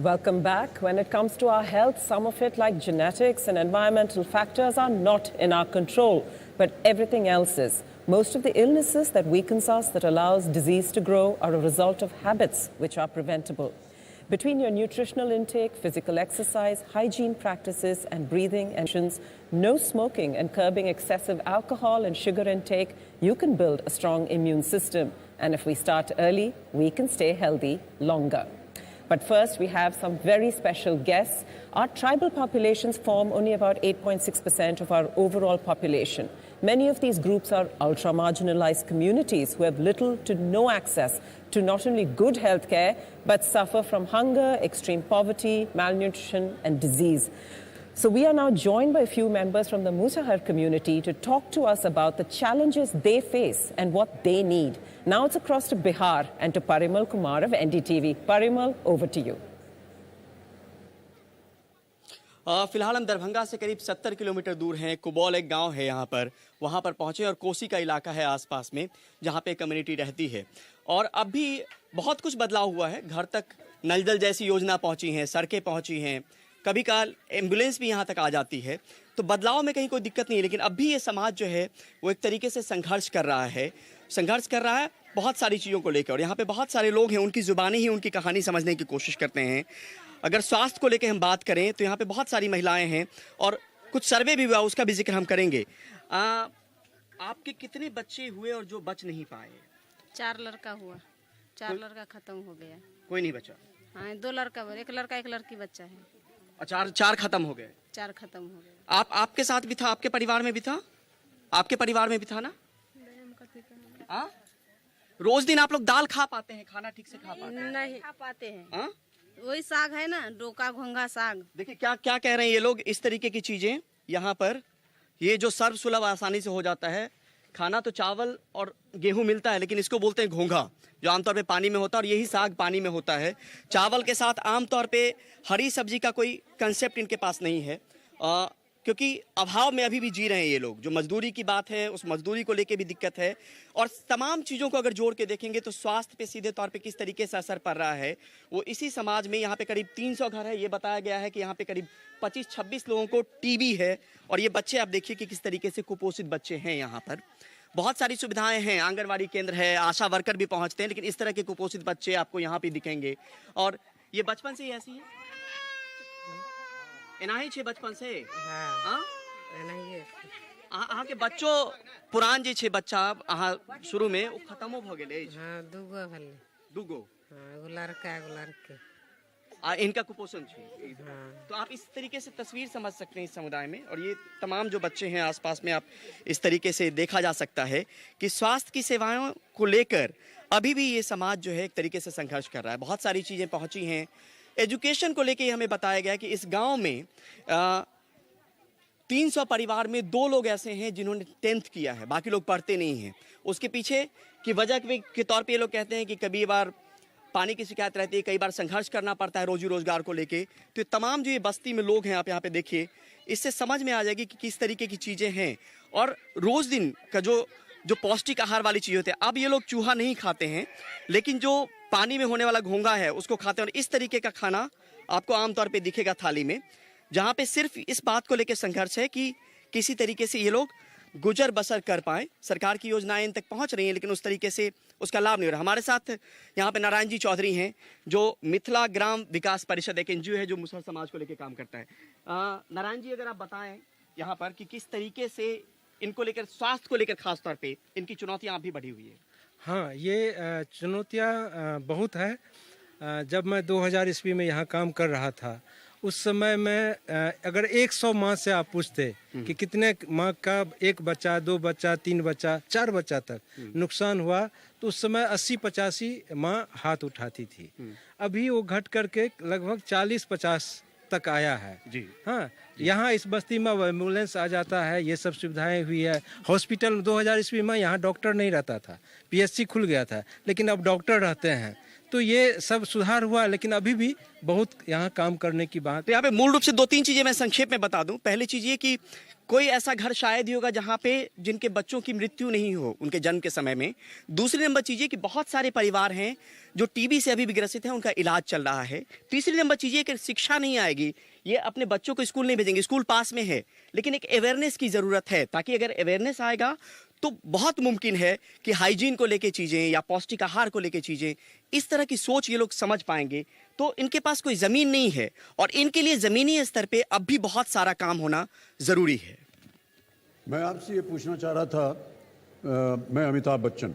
Welcome back. When it comes to our health, some of it, like genetics and environmental factors, are not in our control, but everything else is. Most of the illnesses that weakens us, that allows disease to grow, are a result of habits which are preventable. Between your nutritional intake, physical exercise, hygiene practices, and breathing actions, no smoking and curbing excessive alcohol and sugar intake, you can build a strong immune system. And if we start early, we can stay healthy longer. But first, we have some very special guests. Our tribal populations form only about 8.6% of our overall population. Many of these groups are ultra-marginalized communities who have little to no access to not only good health care, but suffer from hunger, extreme poverty, malnutrition, and disease. So we are now joined by a few members from the Musahar community to talk to us about the challenges they face and what they need. Now it's across to Bihar and to Parimal Kumar of NDTV. Parimal, over to you. फिलहाल हम दरभंगा से करीब 70 kilometre दूर हैं। कुबौल एक गांव है यहाँ पर, वहाँ पर पहुँचे और कोसी का इलाका है आसपास में जहाँ पे कम्युनिटी रहती है। और अब भी बहुत कुछ बदलाव हुआ है। घर तक नल जल जैसी योजना पहुँची हैं, सड़कें पहुँची हैं, कभी काल एम्बुलेंस भी यहाँ तक आ जाती है। तो बदलाव में कहीं कोई दिक्कत नहीं है, लेकिन अब भी ये समाज जो है वो एक तरीके से संघर्ष कर रहा है बहुत सारी चीज़ों को लेकर। और यहाँ पे बहुत सारे लोग हैं, उनकी ज़ुबानी ही उनकी कहानी समझने की कोशिश करते हैं। अगर स्वास्थ्य को लेकर हम बात करें तो यहाँ पे बहुत सारी महिलाएं हैं और कुछ सर्वे भी हुआ, उसका भी जिक्र हम करेंगे। आपके कितने बच्चे हुए और जो बच नहीं पाए? 4 लड़का हुआ, 4 लड़का खत्म हो गया। कोई नहीं बचा? हाँ, 2 लड़का, एक लड़का एक लड़की बच्चा है। 4 खत्म हो गए? 4 खत्म हो गए। आपके साथ भी था? आपके परिवार में भी था? आपके परिवार में भी था ना? रोज दिन आप लोग दाल खा पाते हैं? खाना ठीक से खा पाते हैं? नहीं खा पाते हैं। वही साग है ना, डोका घोंगा साग। देखिए क्या क्या कह रहे हैं ये लोग। इस तरीके की चीजें यहाँ पर, ये जो सर्व सुलभ आसानी से हो जाता है। खाना तो चावल और गेहूं मिलता है, लेकिन इसको बोलते हैं घोंघा, जो आमतौर पे पानी में होता है, और यही साग पानी में होता है। चावल के साथ आमतौर पे हरी सब्जी का कोई कंसेप्ट इनके पास नहीं है, क्योंकि अभाव में अभी भी जी रहे हैं ये लोग। जो मजदूरी की बात है, उस मजदूरी को लेके भी दिक्कत है। और तमाम चीज़ों को अगर जोड़ के देखेंगे तो स्वास्थ्य पे सीधे तौर पे किस तरीके से असर पड़ रहा है, वो इसी समाज में। यहाँ पे करीब 300 घर है। ये बताया गया है कि यहाँ पे करीब 25-26 लोगों को टीबी है। और ये बच्चे आप देखिए कि किस तरीके से कुपोषित बच्चे हैं यहाँ पर। बहुत सारी सुविधाएं हैं, आंगनबाड़ी केंद्र है, आशा वर्कर भी पहुँचते हैं, लेकिन इस तरह के कुपोषित बच्चे आपको यहाँ पे दिखेंगे। और ये बचपन से ही ऐसी है? इनाही छे बचपन से? हाँ, अहाँ के बच्चों पुरान जे छे बच्चा अहाँ शुरू में वो खत्मो भ गेले? हाँ, दूगो। हाँ, एगो लड़का एगो लड़की। इनका कुपोषण छे। हाँ। तो आप इस तरीके से तस्वीर समझ सकते हैं इस समुदाय में। और ये तमाम जो बच्चे हैं आसपास में, आप इस तरीके से देखा जा सकता है कि स्वास्थ्य की सेवाओं को लेकर अभी भी ये समाज जो है एक तरीके से संघर्ष कर रहा है। बहुत सारी चीजें पहुंची हैं। एजुकेशन को लेके हमें बताया गया कि इस गांव में 300 परिवार में 2 लोग ऐसे हैं जिन्होंने 10th किया है, बाकी लोग पढ़ते नहीं हैं। उसके पीछे की वजह के तौर पे ये लोग कहते हैं कि कभी बार पानी की शिकायत रहती है, कई बार संघर्ष करना पड़ता है रोजी रोजगार को लेके। तो ये तमाम जो ये बस्ती में लोग हैं, आप यहाँ पे देखिए, इससे समझ में आ जाएगी कि किस तरीके की चीज़ें हैं। और रोज दिन का जो पौष्टिक आहार वाली चीज़ होती है, अब ये लोग चूहा नहीं खाते हैं, लेकिन जो पानी में होने वाला घोंघा है उसको खाते हैं। और इस तरीके का खाना आपको आमतौर पे दिखेगा थाली में, जहाँ पे सिर्फ इस बात को लेकर संघर्ष है कि किसी तरीके से ये लोग गुजर बसर कर पाएँ। सरकार की योजनाएं इन तक पहुँच रही हैं, लेकिन उस तरीके से उसका लाभ नहीं हो रहा। हमारे साथ यहाँ पे नारायण जी चौधरी हैं, जो मिथिला ग्राम विकास परिषद एक NGO है जो मुसहर समाज को लेकर काम करता है। नारायण जी, अगर आप बताएं यहाँ पर कि किस तरीके से इनको लेकर, स्वास्थ्य को लेकर खास तौर पे इनकी चुनौतियाँ भी बढ़ी हुई है। हाँ, ये चुनौतियाँ बहुत है। जब मैं 2000 ईस्वी में यहाँ काम कर रहा था, उस समय में अगर 100 माँ से आप पूछते कि कितने माँ का 1 बच्चा, 2 बच्चा, 3 बच्चा, 4 बच्चा तक नुकसान हुआ, तो उस समय 80-85 माँ हाथ उठाती थी। अभी वो घट करके लगभग 40-50 तक आया है जी। हाँ, यहाँ इस बस्ती में एम्बुलेंस आ जाता है, ये सब सुविधाएं हुई है। हॉस्पिटल 2000 ईस्वी में यहाँ डॉक्टर नहीं रहता था, PSC खुल गया था, लेकिन अब डॉक्टर रहते हैं। तो ये सब सुधार हुआ, लेकिन अभी भी बहुत यहाँ काम करने की बात। तो यहाँ पे मूल रूप से 2-3 चीजें मैं संक्षेप में बता दूं। पहली चीज ये कि कोई ऐसा घर शायद ही होगा जहां पे जिनके बच्चों की मृत्यु नहीं हो उनके जन्म के समय में। दूसरी नंबर चीज ये कि बहुत सारे परिवार हैं जो टीबी से अभी भी ग्रसित हैं, उनका इलाज चल रहा है। तीसरी नंबर चीज ये कि शिक्षा नहीं आएगी, ये अपने बच्चों को स्कूल नहीं भेजेंगे, स्कूल पास में है, लेकिन एक अवेयरनेस की जरूरत है, ताकि अगर अवेयरनेस आएगा तो बहुत मुमकिन है कि हाइजीन को लेके चीजें या पौष्टिक आहार को लेके चीजें, इस तरह की सोच ये लोग समझ पाएंगे। तो इनके पास कोई जमीन नहीं है और इनके लिए जमीनी स्तर पे अब भी बहुत सारा काम होना जरूरी है। मैं आपसे ये पूछना चाह रहा था, मैं अमिताभ बच्चन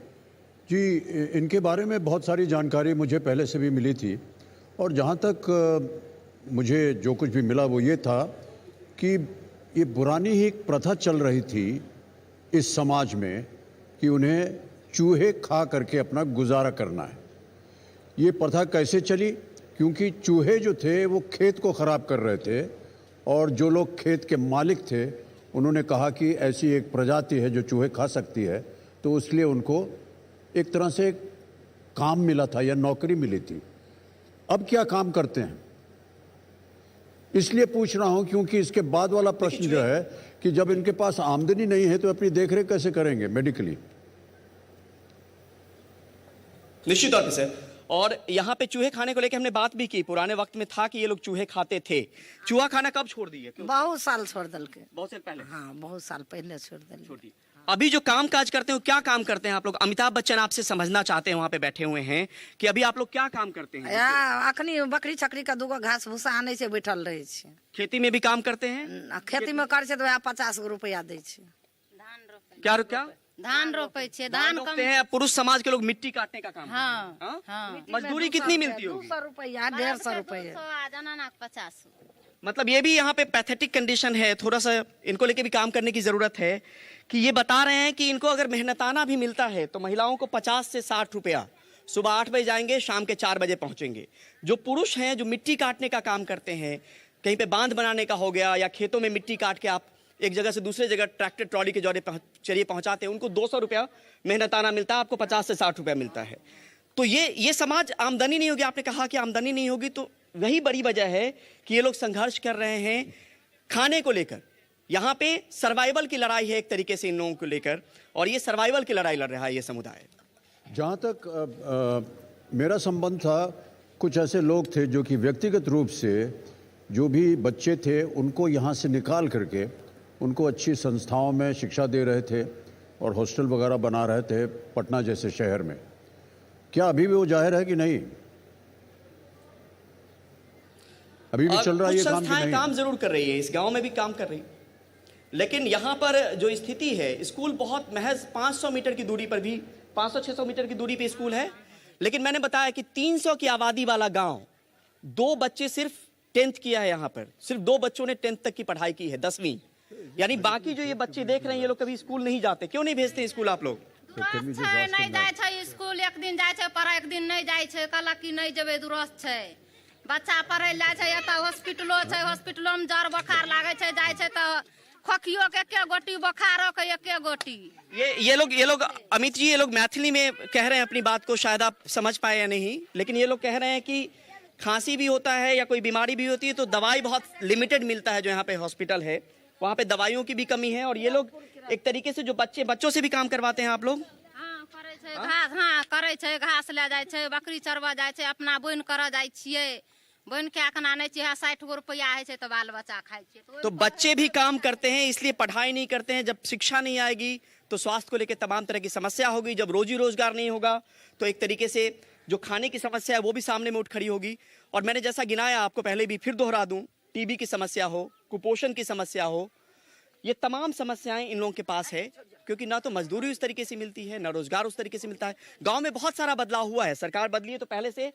जी, इनके बारे में बहुत सारी जानकारी मुझे पहले से भी मिली थी, और जहाँ तक मुझे जो कुछ भी मिला वो ये था कि ये पुरानी ही एक प्रथा चल रही थी इस समाज में कि उन्हें चूहे खा करके अपना गुजारा करना है। ये प्रथा कैसे चली? क्योंकि चूहे जो थे वो खेत को ख़राब कर रहे थे, और जो लोग खेत के मालिक थे उन्होंने कहा कि ऐसी एक प्रजाति है जो चूहे खा सकती है, तो इसलिए उनको एक तरह से काम मिला था या नौकरी मिली थी। अब क्या काम करते हैं? इसलिए पूछ रहा हूं क्योंकि इसके बाद वाला प्रश्न जो है कि जब इनके पास आमदनी नहीं है तो अपनी देखरेख कैसे करेंगे मेडिकली? निश्चित तौर पे सर। और यहाँ पे चूहे खाने को लेकर हमने बात भी की। पुराने वक्त में था कि ये लोग चूहे खाते थे। चूहा खाना कब छोड़ दिए? बहुत साल छोड़ दल के। बहुत साल पहले? हाँ, बहुत साल पहले छोड़ दल। अभी जो काम काज करते हो, क्या काम करते हैं आप लोग? अमिताभ बच्चन आपसे समझना चाहते हैं, वहाँ पे बैठे हुए हैं, कि अभी आप लोग क्या काम करते हैं? अखनी बकरी छकरी का दूगो घास भूसा आने से बैठल रहे छे। खेती में भी काम करते हैं? खेती में कर छे तो 50 रुपया दे छे। क्या धान रोपे छे, धान रोपते हैं। पुरुष समाज के लोग मिट्टी काटने का काम हाँ, करते हैं। हाँ। मजदूरी कितनी मिलती होगी? 200 रुपया, 150 रुपया। 50। मतलब ये भी यहाँ पे पैथेटिक कंडीशन है, थोड़ा सा इनको लेके भी काम करने की जरूरत है। कि ये बता रहे हैं कि इनको अगर मेहनताना भी मिलता है तो महिलाओं को 50 से 60 रुपया, सुबह 8 बजे जाएंगे, शाम के 4 बजे पहुंचेंगे। जो पुरुष हैं जो मिट्टी काटने का काम करते हैं, कहीं पे बांध बनाने का हो गया या खेतों में मिट्टी काट के आप एक जगह से दूसरे जगह ट्रैक्टर ट्रॉली के जरिए पहुंचाते हैं, उनको 200 रुपया मेहनताना मिलता है, आपको 50 से 60 रुपया मिलता है। तो ये समाज, आमदनी नहीं होगी, आपने कहा कि आमदनी नहीं होगी, तो वही बड़ी वजह है कि ये लोग संघर्ष कर रहे हैं खाने को लेकर। यहाँ पे सर्वाइवल की लड़ाई है एक तरीके से इन लोगों को लेकर, और ये सर्वाइवल की लड़ाई लड़ रहा है ये समुदाय। जहाँ तक मेरा संबंध था, कुछ ऐसे लोग थे जो कि व्यक्तिगत रूप से जो भी बच्चे थे उनको यहाँ से निकाल करके उनको अच्छी संस्थाओं में शिक्षा दे रहे थे और हॉस्टल वगैरह बना रहे थे पटना जैसे शहर में। क्या अभी भी वो जाहिर है कि नहीं? अभी भी चल रहा है ये काम? संस्थाएं काम जरूर कर रही है, इस गांव में भी काम कर रही, लेकिन यहाँ पर जो स्थिति है, स्कूल बहुत महज 500 मीटर की दूरी पर भी, 500-600 मीटर की दूरी पे स्कूल है, लेकिन मैंने बताया कि 300 की आबादी वाला गांव, 2 बच्चे सिर्फ 10th किया है। यहाँ पर सिर्फ 2 बच्चों ने 10th तक की पढ़ाई की है, 10वीं। यानी बाकी जो ये बच्चे देख रहे हैं, ये लोग कभी स्कूल नहीं जाते। क्यों नहीं भेजते स्कूल आप लोग? नहीं जाए छे स्कूल, एक दिन जाए छे पढ़ा, एक दिन नहीं जाए छे, कहला कि नहीं जेबे दुरुस्त छे। बच्चा पढ़े ले छे, एता हॉस्पिटलो छे, हॉस्पिटलो में जर बुखार लागे छे, जाए छे तो खोखियो के एके गोटी, बुखारो के एके गोटी। ये लोग अमित जी, ये लोग मैथिली में कह रहे हैं अपनी बात को, शायद आप समझ पाए या नहीं, लेकिन ये लोग कह रहे हैं कि खांसी भी होता है या कोई बीमारी भी होती है तो दवाई बहुत लिमिटेड मिलता है। जो यहाँ पे हॉस्पिटल है वहाँ पे दवाइयों की भी कमी है, और ये लोग एक तरीके से जो बच्चों से भी काम करवाते हैं आप लोग। हाँ, करे छे घास, हाँ करे छे, घास ले जाए छे, बकरी चरवा जाए छे, अपना बोन कर जाए छिए, बोन के आखना नहीं चाहिए, 60 गो रुपया है छे तो बाल बच्चा खाए छे। तो बच्चे भी काम करते हैं, इसलिए पढ़ाई नहीं करते हैं। जब शिक्षा नहीं आएगी तो स्वास्थ्य को लेकर तमाम तरह की समस्या होगी। जब रोजी रोजगार नहीं होगा तो एक तरीके से जो खाने की समस्या है वो भी सामने में उठ खड़ी होगी। और मैंने जैसा गिनाया आपको पहले भी, फिर दोहरा दूं, टीबी की समस्या हो, कुपोषण की समस्या हो, ये तमाम समस्याएं इन लोगों के पास है, क्योंकि ना तो मजदूरी उस तरीके से मिलती है, ना रोजगार उस तरीके से मिलता है। गांव में बहुत सारा बदलाव हुआ है, सरकार बदली है तो पहले से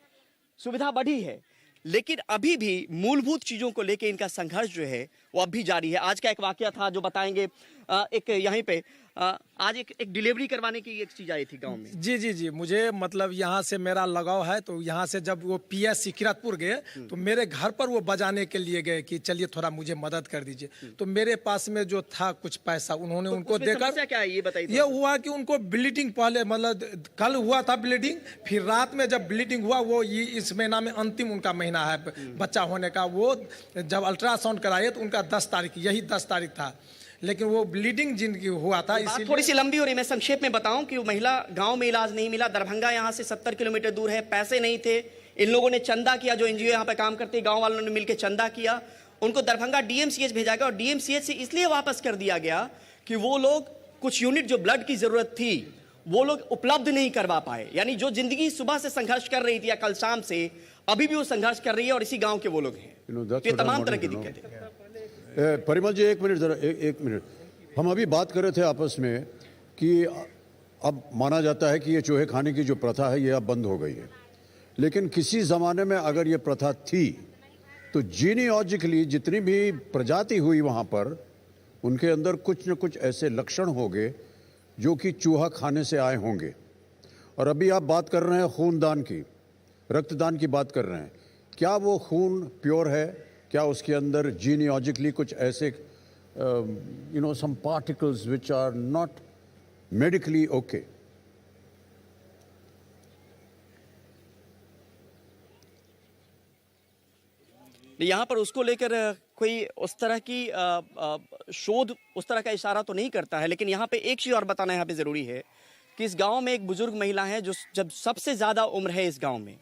सुविधा बढ़ी है, लेकिन अभी भी मूलभूत चीजों को लेकर इनका संघर्ष जो है वो अब भी जारी है। आज का एक वाकया था जो बताएंगे, एक यहीं पे आज एक डिलीवरी करवाने की एक चीज आई थी गांव में। जी जी जी, मुझे मतलब यहाँ से मेरा लगाव है, तो यहाँ से जब वो पीएस किरतपुर गए तो मेरे घर पर वो बजाने के लिए गए कि चलिए थोड़ा मुझे मदद कर दीजिए। तो मेरे पास में जो था कुछ पैसा उन्होंने उनको उसमें देकर, समस्या क्या है ये बताइए। ये हुआ कि उनको ब्लीडिंग पहले मतलब कल हुआ था ब्लीडिंग, फिर रात में जब ब्लीडिंग हुआ, वो इस महीना में अंतिम उनका महीना है बच्चा होने का, वो जब अल्ट्रासाउंड कराए तो उनका 10 तारीख, यही 10 तारीख था, लेकिन वो ब्लीडिंग जिनकी हुआ था। बात थोड़ी सी लंबी हो रही है, मैं संक्षेप में बताऊं कि वो महिला गांव में इलाज नहीं मिला, दरभंगा यहां से 70 किलोमीटर दूर है, पैसे नहीं थे, इन लोगों ने चंदा किया, जो एनजीओ यहां पे काम करते हैं गांव वालों ने मिलकर चंदा किया, उनको दरभंगा डीएमसीएच भेजा गया और डीएमसीएच से इसलिए वापस कर दिया गया कि वो लोग कुछ यूनिट जो ब्लड की जरूरत थी वो लोग उपलब्ध नहीं करवा पाए। यानी जो जिंदगी सुबह से संघर्ष कर रही थी या कल शाम से अभी भी वो संघर्ष कर रही है और इसी गांव के वो लोग हैं। ये तमाम तरह की दिक्कतें। परिमल जी एक मिनट जरा, एक मिनट। हम अभी बात कर रहे थे आपस में कि अब माना जाता है कि ये चूहे खाने की जो प्रथा है ये अब बंद हो गई है, लेकिन किसी ज़माने में अगर ये प्रथा थी तो जीनियोलॉजिकली जितनी भी प्रजाति हुई वहाँ पर उनके अंदर कुछ न कुछ ऐसे लक्षण होंगे जो कि चूहा खाने से आए होंगे। और अभी आप बात कर रहे हैं खूनदान की, रक्तदान की बात कर रहे हैं, क्या वो खून प्योर है? क्या उसके अंदर जीनियोलॉजिकली कुछ ऐसे some particles which are not medically okay? यहाँ पर उसको लेकर कोई उस तरह की शोध उस तरह का इशारा तो नहीं करता है, लेकिन यहाँ पे एक चीज़ और बताना यहाँ पे ज़रूरी है कि इस गांव में एक बुजुर्ग महिला है जो जब सबसे ज़्यादा उम्र है इस गांव में,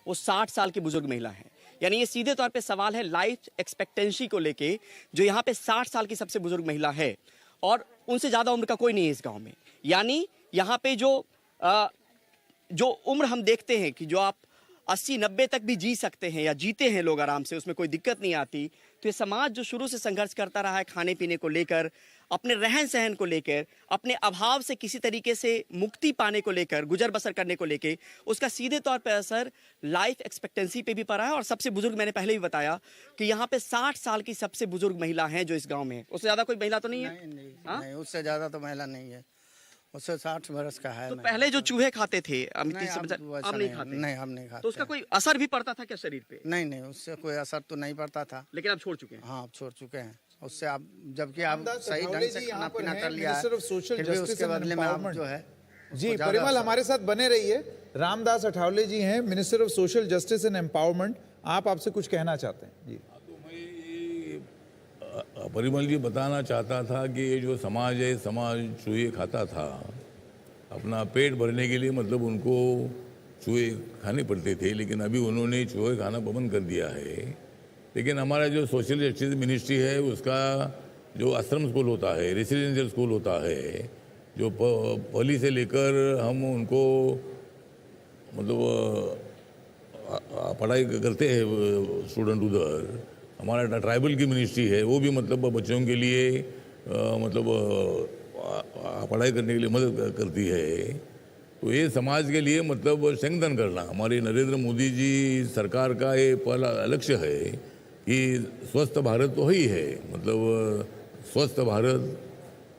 वो 60 साल की बुजुर्ग महिला है। यानी ये सीधे तौर पे सवाल है लाइफ एक्सपेक्टेंसी को लेके, जो यहाँ पे 60 साल की सबसे बुजुर्ग महिला है और उनसे ज़्यादा उम्र का कोई नहीं है इस गाँव में। यानी यहाँ पे जो उम्र हम देखते हैं कि जो आप 80-90 तक भी जी सकते हैं या जीते हैं लोग आराम से, उसमें कोई दिक्कत नहीं आती, तो ये समाज जो शुरू से संघर्ष करता रहा है खाने पीने को लेकर, अपने रहन सहन को लेकर, अपने अभाव से किसी तरीके से मुक्ति पाने को लेकर, गुजर बसर करने को लेकर, उसका सीधे तौर पर असर लाइफ एक्सपेक्टेंसी पे भी पड़ा है। और सबसे बुजुर्ग मैंने पहले भी बताया कि यहाँ पे 60 साल की सबसे बुजुर्ग महिला है जो इस गाँव में है। उससे ज़्यादा कोई महिला तो नहीं है? नहीं, उससे ज़्यादा तो महिला नहीं है, उससे 60 वर्ष का है। तो पहले जो चूहे खाते थे अब नहीं खाते? नहीं, हम नहीं खाते। तो उसका कोई असर भी पड़ता था क्या शरीर पे? नहीं, उससे कोई असर तो नहीं पड़ता था, लेकिन आप छोड़ चुके हैं। हाँ, आप छोड़ चुके हैं उससे। आप जबकि आप सही ढंग से खाना पीना कर लिया है, फिर भी उसके बदले में आप जो है जी। परिमल हमारे साथ बने रहिए। रामदास अठावले जी हैं, minister of social justice and empowerment, आप आपसे कुछ कहना चाहते हैं जी। परिमल जी बताना चाहता था कि ये जो समाज है, समाज चूहे खाता था अपना पेट भरने के लिए, मतलब उनको चूहे खाने पड़ते थे, लेकिन अभी उन्होंने चूहे खाना बंद कर दिया है। लेकिन हमारा जो सोशल जस्टिस मिनिस्ट्री है उसका जो आश्रम स्कूल होता है, रेसिडेंशियल स्कूल होता है, जो पहली से लेकर हम उनको मतलब पढ़ाई करते हैं स्टूडेंट उधर, हमारा ट्राइबल की मिनिस्ट्री है वो भी मतलब बच्चों के लिए मतलब पढ़ाई करने के लिए मदद करती है। तो ये समाज के लिए मतलब संगठन करना हमारे नरेंद्र मोदी जी सरकार का ये पहला लक्ष्य है कि स्वस्थ भारत तो ही है, मतलब स्वस्थ भारत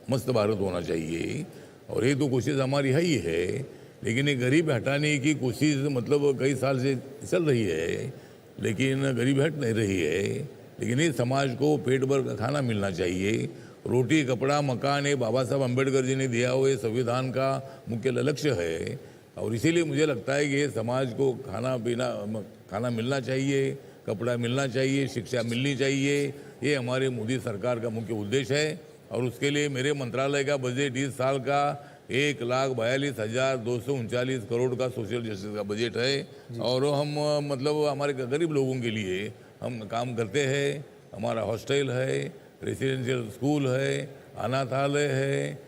मस्त भारत होना चाहिए। और ये तो कोशिश हमारी है ही है, लेकिन ये गरीब हटाने की कोशिश मतलब कई साल से चल रही है, लेकिन गरीबी हट नहीं रही है। लेकिन ये समाज को पेट भर का खाना मिलना चाहिए। रोटी कपड़ा मकान ये बाबा साहब अम्बेडकर जी ने दिया हुआ संविधान का मुख्य लक्ष्य है। और इसीलिए मुझे लगता है कि ये समाज को खाना मिलना चाहिए, कपड़ा मिलना चाहिए, शिक्षा मिलनी चाहिए। ये हमारे मोदी सरकार का मुख्य उद्देश्य है। और उसके लिए मेरे मंत्रालय का बजट इस साल का 1,42,239 करोड़ का सोशल जस्टिस का बजट है। और हम मतलब हमारे गरीब लोगों के लिए हम काम करते हैं। हमारा हॉस्टल है, रेसिडेंशियल स्कूल है, अनाथालय है,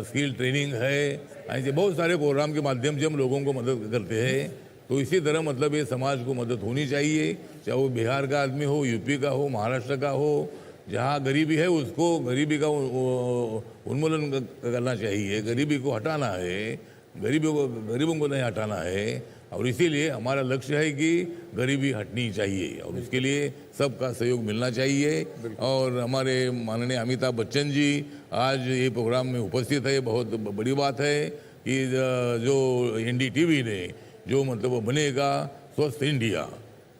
स्किल ट्रेनिंग है, ऐसे बहुत सारे प्रोग्राम के माध्यम से हम लोगों को मदद करते हैं। तो इसी तरह मतलब ये समाज को मदद होनी चाहिए, चाहे वो बिहार का आदमी हो, यूपी का हो, महाराष्ट्र का हो, जहाँ गरीबी है उसको गरीबी का उन्मूलन करना चाहिए, गरीबी को हटाना है, गरीबों को नहीं हटाना है। और इसीलिए हमारा लक्ष्य है कि गरीबी हटनी चाहिए और उसके लिए सबका सहयोग मिलना चाहिए। और हमारे माननीय अमिताभ बच्चन जी आज ये प्रोग्राम में उपस्थित है, बहुत बड़ी बात है कि जो NDTV ने जो मतलब बनेगा स्वस्थ इंडिया,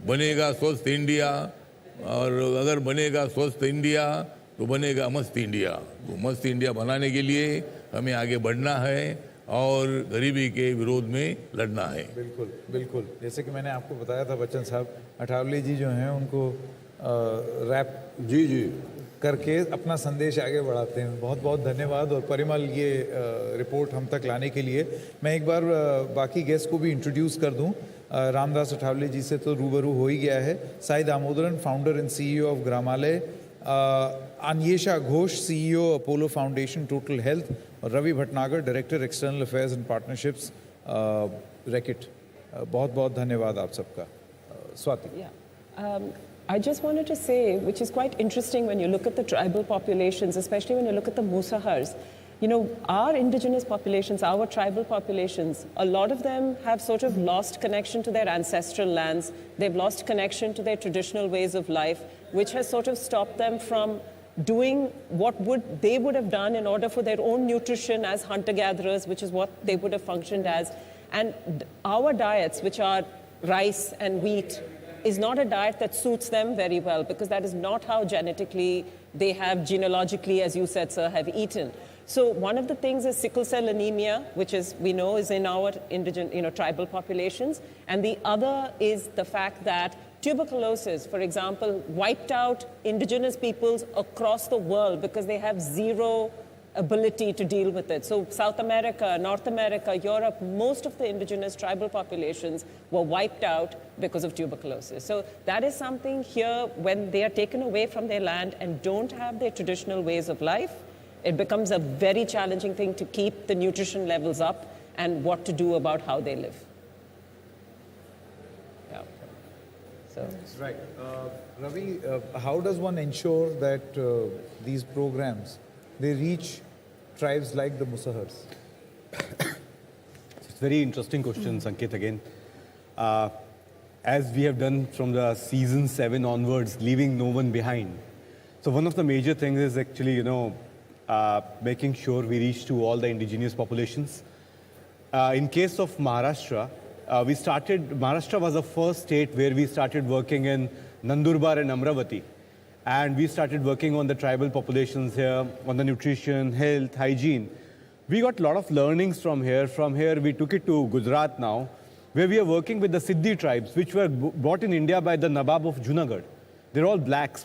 बनेगा स्वस्थ इंडिया, और अगर बनेगा स्वस्थ इंडिया तो बनेगा मस्त इंडिया। तो मस्त इंडिया बनाने के लिए हमें आगे बढ़ना है और गरीबी के विरोध में लड़ना है। बिल्कुल बिल्कुल, जैसे कि मैंने आपको बताया था बच्चन साहब, अठावले जी जो हैं उनको रैप जी करके अपना संदेश आगे बढ़ाते हैं। बहुत बहुत धन्यवाद। और परिमल ये रिपोर्ट हम तक लाने के लिए मैं एक बार बाकी गेस्ट को भी इंट्रोड्यूस कर दूं। रामदास अठावले जी से तो रूबरू हो ही गया है। Sai Damodaran, founder and CEO of Gramalaya, Anyesha Ghosh, CEO Apollo foundation total health, और Ravi Bhatnagar, director external affairs and partnerships Reckitt. बहुत बहुत धन्यवाद आप सबका। Swati. I just wanted to say, which is quite interesting when you look at the tribal populations, especially when you look at the Musahars. You know, our indigenous populations, our tribal populations, a lot of them have sort of lost connection to their ancestral lands. They've lost connection to their traditional ways of life, which has sort of stopped them from doing what they would have done in order for their own nutrition as hunter-gatherers, which is what they would have functioned as. And our diets, which are rice and wheat, is not a diet that suits them very well, because that is not how genetically they have, genealogically, as you said, sir, have eaten. So one of the things is sickle cell anemia, which is, we know, is in our indigenous, tribal populations. And the other is the fact that tuberculosis, for example, wiped out indigenous peoples across the world because they have zero ability to deal with it. So South America, North America, Europe, most of the indigenous tribal populations were wiped out because of tuberculosis. So that is something here, when they are taken away from their land and don't have their traditional ways of life, it becomes a very challenging thing to keep the nutrition levels up and what to do about how they live. Yeah. So. Right. Ravi, how does one ensure that these programs, they reach tribes like the Musahars? It's a very interesting question, Sanket, again. As we have done from the season 7 onwards, leaving no one behind. So one of the major things is actually, making sure we reach to all the indigenous populations. In case of Maharashtra, Maharashtra was the first state where we started working in Nandurbar and Amravati. And we started working on the tribal populations here, on the nutrition, health, hygiene. We got a lot of learnings from here. From here, we took it to Gujarat now, where we are working with the Siddhi tribes, which were brought in India by the Nawab of Junagadh. They're all black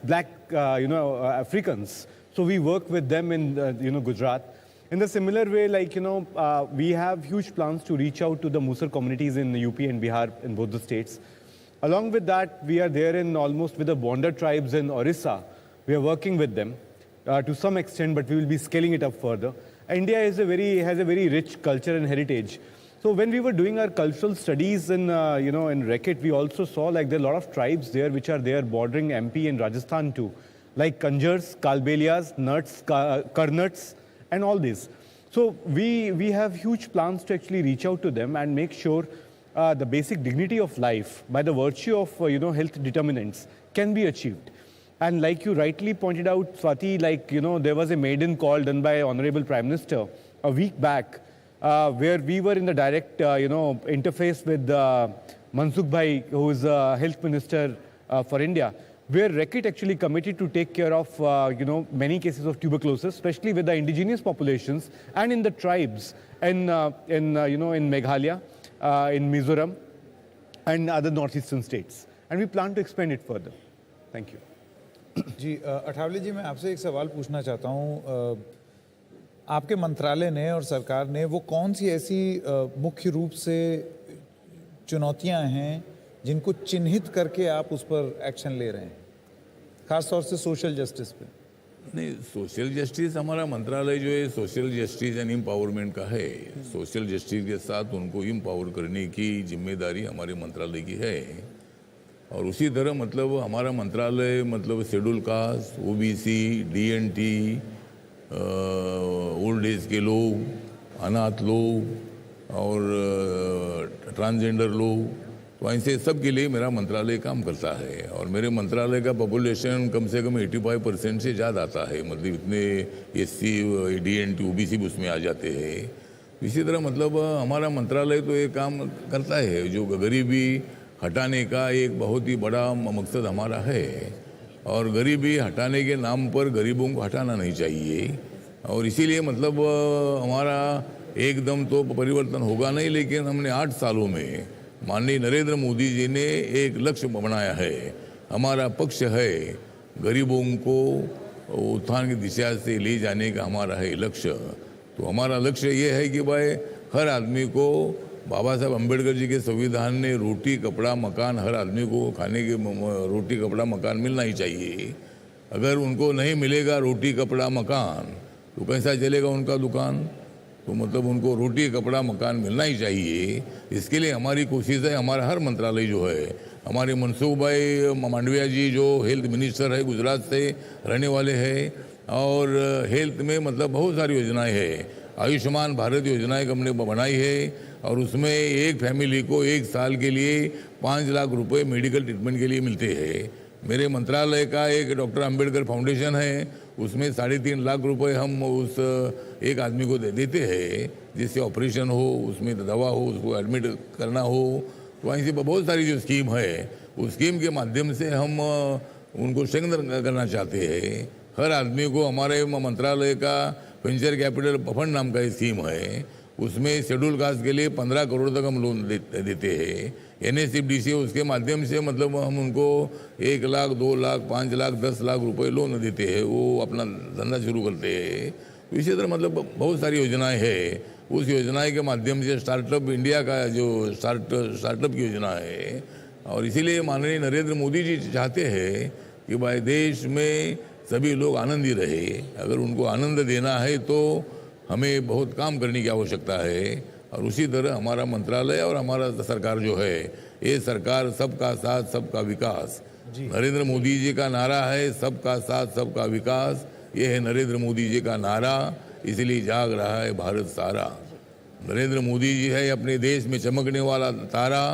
Africans. So we work with them in, Gujarat. In the similar way, we have huge plans to reach out to the Musar communities in UP and Bihar, in both the states. Along with that, we are there in almost with the Bonder tribes in Orissa. We are working with them to some extent, but we will be scaling it up further. India has a very rich culture and heritage. So when we were doing our cultural studies in Reket, we also saw there are a lot of tribes there which are there bordering MP and Rajasthan too, like Kanjars, Kalbelias, Nuts, Karnats, and all this. So we have huge plans to actually reach out to them and make sure the basic dignity of life by the virtue of health determinants can be achieved. And like you rightly pointed out, Swati, there was a maiden call done by Honorable Prime Minister a week back, where we were in the direct interface with Mansukh Bhai, who is Health Minister for India, where Reket actually committed to take care of many cases of tuberculosis, especially with the indigenous populations and in the tribes in Meghalaya, in Mizoram, and other northeastern states. And we plan to expand it further. Thank you. जी अठावले जी, मैं आपसे एक सवाल पूछना चाहता हूँ। आपके मंत्रालय ने और सरकार ने वो कौन सी ऐसी मुख्य रूप से चुनौतियां हैं जिनको चिन्हित करके आप उस पर एक्शन ले रहे हैं, खास तौर से सोशल जस्टिस पे? नहीं, सोशल जस्टिस हमारा मंत्रालय जो है सोशल जस्टिस एंड एम्पावरमेंट का है। सोशल जस्टिस के साथ उनको एम्पावर करने की जिम्मेदारी हमारे मंत्रालय की है। और उसी तरह हमारा मंत्रालय schedule caste, OBC, DNT, old age के लोग, अनाथ लोग, और ट्रांसजेंडर लोग, तो ऐसे सब के लिए मेरा मंत्रालय काम करता है। और मेरे मंत्रालय का पॉपुलेशन कम से कम 85% से ज़्यादा आता है, मतलब इतने SC, DNT, OBC उसमें आ जाते हैं। इसी तरह मतलब हमारा मंत्रालय तो ये काम करता है, जो गरीबी हटाने का एक बहुत ही बड़ा मकसद हमारा है। और गरीबी हटाने के नाम पर गरीबों को हटाना नहीं चाहिए। और इसीलिए मतलब हमारा एकदम तो परिवर्तन होगा नहीं, लेकिन हमने 8 सालों में माननीय नरेंद्र मोदी जी ने एक लक्ष्य बनाया है। हमारा पक्ष है गरीबों को उत्थान की दिशा से ले जाने का हमारा है लक्ष्य। तो हमारा लक्ष्य ये है कि भाई हर आदमी को बाबा साहब अम्बेडकर जी के संविधान ने रोटी कपड़ा मकान, हर आदमी को खाने के रोटी कपड़ा मकान मिलना ही चाहिए। अगर उनको नहीं मिलेगा रोटी कपड़ा मकान तो कैसा चलेगा उनका दुकान? तो मतलब उनको रोटी कपड़ा मकान मिलना ही चाहिए। इसके लिए हमारी कोशिश है। हमारा हर मंत्रालय जो है, हमारे मनसुख भाई मांडविया जी जो हेल्थ मिनिस्टर है, गुजरात से रहने वाले हैं, और हेल्थ में मतलब बहुत सारी योजनाएं हैं। आयुष्मान भारत योजनाएं हमने बनाई है, और उसमें एक फैमिली को 1 साल के लिए 5 लाख रुपए मेडिकल ट्रीटमेंट के लिए मिलते हैं। मेरे मंत्रालय का एक डॉक्टर अंबेडकर फाउंडेशन है, उसमें 3.5 लाख रुपए हम उस एक आदमी को दे देते हैं, जिससे ऑपरेशन हो, उसमें दवा हो, उसको एडमिट करना हो। तो ऐसी बहुत सारी जो स्कीम है, उस स्कीम के माध्यम से हम उनको स्ट्रेंथन करना चाहते हैं। हर आदमी को हमारे मंत्रालय का वेंचर कैपिटल फंड नाम का स्कीम है, उसमें शेड्यूल कास्ट के लिए 15 करोड़ तक हम लोन देते हैं। NSCDC उसके माध्यम से मतलब हम उनको 1 लाख, 2 लाख, 5 लाख, 10 लाख रुपए लोन देते हैं, वो अपना धंधा शुरू करते हैं। तो इसी तरह मतलब बहुत सारी योजनाएं हैं। उस योजनाएं के माध्यम से स्टार्टअप इंडिया का जो स्टार्टअप की योजना है, और इसीलिए माननीय नरेंद्र मोदी जी चाहते हैं कि भाई देश में सभी लोग आनंदी रहे। अगर उनको आनंद देना है तो हमें बहुत काम करने की आवश्यकता है। और उसी तरह हमारा मंत्रालय और हमारा सरकार जो है, ये सरकार सबका साथ सबका विकास। नरेंद्र मोदी जी का नारा है सबका साथ सबका विकास, ये है नरेंद्र मोदी जी का नारा, इसलिए जाग रहा है भारत सारा। नरेंद्र मोदी जी है अपने देश में चमकने वाला तारा,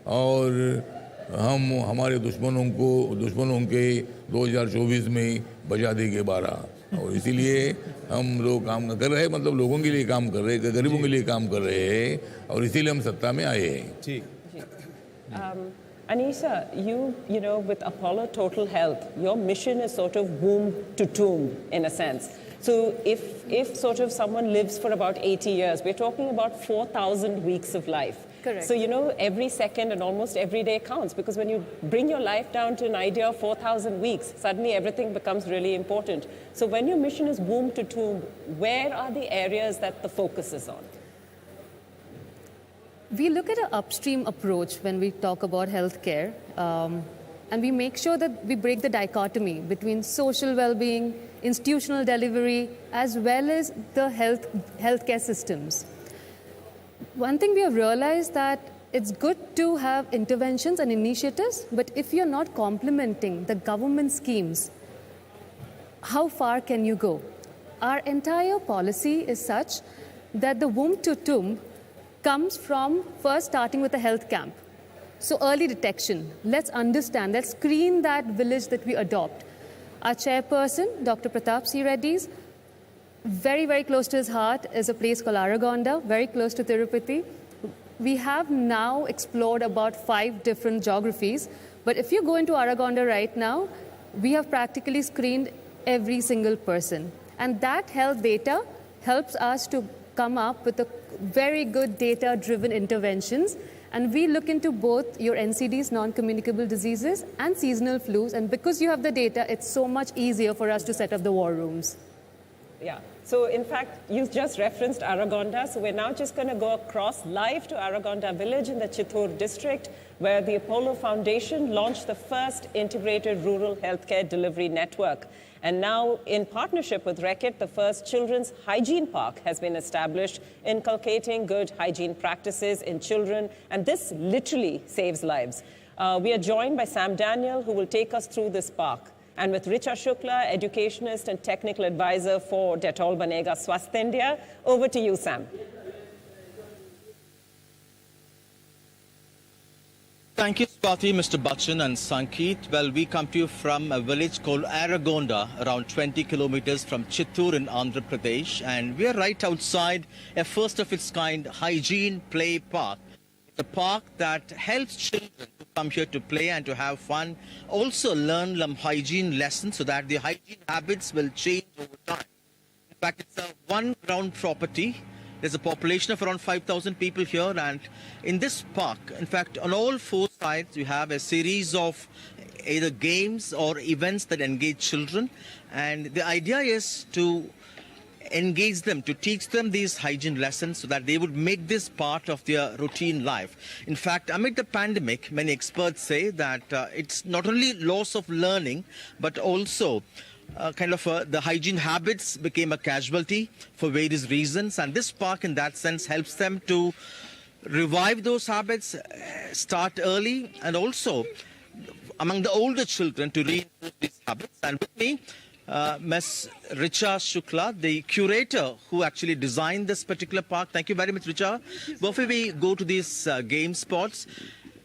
और हम हमारे दुश्मनों के 2024 में बजा देंगे 12। और इसीलिए हम लोग काम कर रहे हैं, मतलब लोगों के लिए काम कर रहे हैं, गरीबों के लिए काम कर रहे हैं, और इसीलिए हम सत्ता में आए हैं। ठीक। Anisha, you know, with Apollo Total Health, your mission is sort of womb to tomb in a sense. So if sort of someone lives for about 80 years, we're talking about 4,000 weeks of life. Correct. So, you know, every second and almost every day counts, because when you bring your life down to an idea of 4,000 weeks, suddenly everything becomes really important. So when your mission is womb to tomb, where are the areas that the focus is on? We look at an upstream approach when we talk about healthcare, and we make sure that we break the dichotomy between social well-being, institutional delivery, as well as the healthcare systems. One thing we have realized that it's good to have interventions and initiatives, but if you're not complementing the government schemes, how far can you go? Our entire policy is such that the womb to tomb comes from first starting with a health camp. So early detection, let's understand, let's screen that village that we adopt. Our chairperson, Dr. Pratap C. Reddy's, very, very close to his heart is a place called Aragonda, very close to Tirupati. We have now explored about 5 different geographies, but if you go into Aragonda right now, we have practically screened every single person. And that health data helps us to come up with a very good data-driven interventions. And we look into both your NCDs, non-communicable diseases, and seasonal flus. And because you have the data, it's so much easier for us to set up the war rooms. Yeah. So, in fact, you just referenced Aragonda. So, we're now just going to go across live to Aragonda village in the Chittor district, where the Apollo Foundation launched the first integrated rural healthcare delivery network. And now, in partnership with Reckitt, the first children's hygiene park has been established, inculcating good hygiene practices in children. And this literally saves lives. We are joined by Sam Daniel, who will take us through this park. And with Richa Shukla, educationist and technical advisor for Dettol Banega Swasth India. Over to you, Sam. Thank you, Swati, Mr. Bachchan and Sankeet. Well, we come to you from a village called Aragonda, around 20 kilometers from Chittoor in Andhra Pradesh. And we are right outside a first of its kind hygiene play park. It's a park that helps children to come here to play and to have fun, also learn some hygiene lessons so that the hygiene habits will change over time. In fact, it's a one-ground property. There's a population of around 5,000 people here, and in this park, in fact, on all four sides, you have a series of either games or events that engage children. And the idea is to engage them, to teach them these hygiene lessons so that they would make this part of their routine life. In fact, amid the pandemic, many experts say that it's not only loss of learning, but also the hygiene habits became a casualty for various reasons, and this park in that sense helps them to revive those habits, start early, and also among the older children to reinforce these habits. And with me, Ms. Richa Shukla, the curator who actually designed this particular park. Thank you very much, Richa. Before we go to these game spots,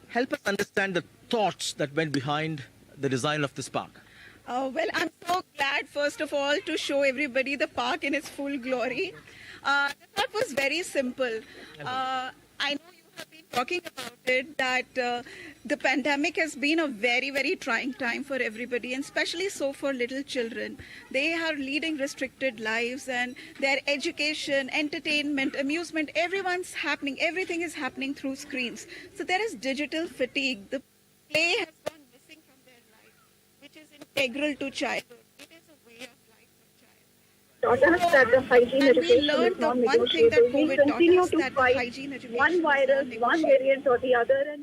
help us understand the thoughts that went behind the design of this park. Well, I'm so glad, first of all, to show everybody the park in its full glory. The thought was very simple. I know you have been talking about it, that the pandemic has been a very, very trying time for everybody, and especially so for little children. They are leading restricted lives, and their education, entertainment, amusement, everything is happening through screens. So there is digital fatigue. The play has gone missing from their life, which is integral to childhood. It is a way of life for child. Taught us that the hygiene And education we learned is the one thing non-negotiable. that We COVID taught continue us, to that the fight hygiene education one is virus, one non-negotiable. variant or the other, and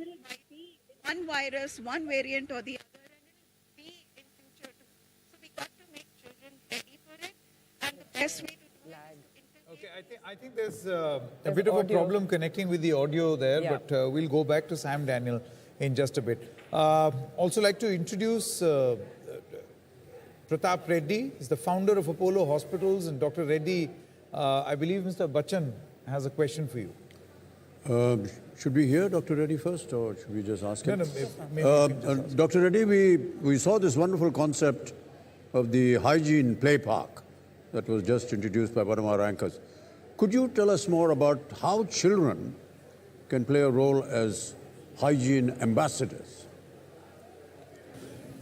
One virus, one variant or the other, and it will be in future too. So we got to make children ready for it, and the best way to do it. Okay, I think there's a bit of a problem connecting with the audio there, Yeah. but we'll go back to Sam Daniel in just a bit. Also like to introduce Pratap Reddy. He's the founder of Apollo Hospitals. And Dr. Reddy, I believe Mr. Bachchan has a question for you. Should we hear Dr. Reddy first, or should we just ask him? No, maybe you can just ask. Dr. Reddy, we saw this wonderful concept of the hygiene play park that was just introduced by one of our anchors. Could you tell us more about how children can play a role as hygiene ambassadors?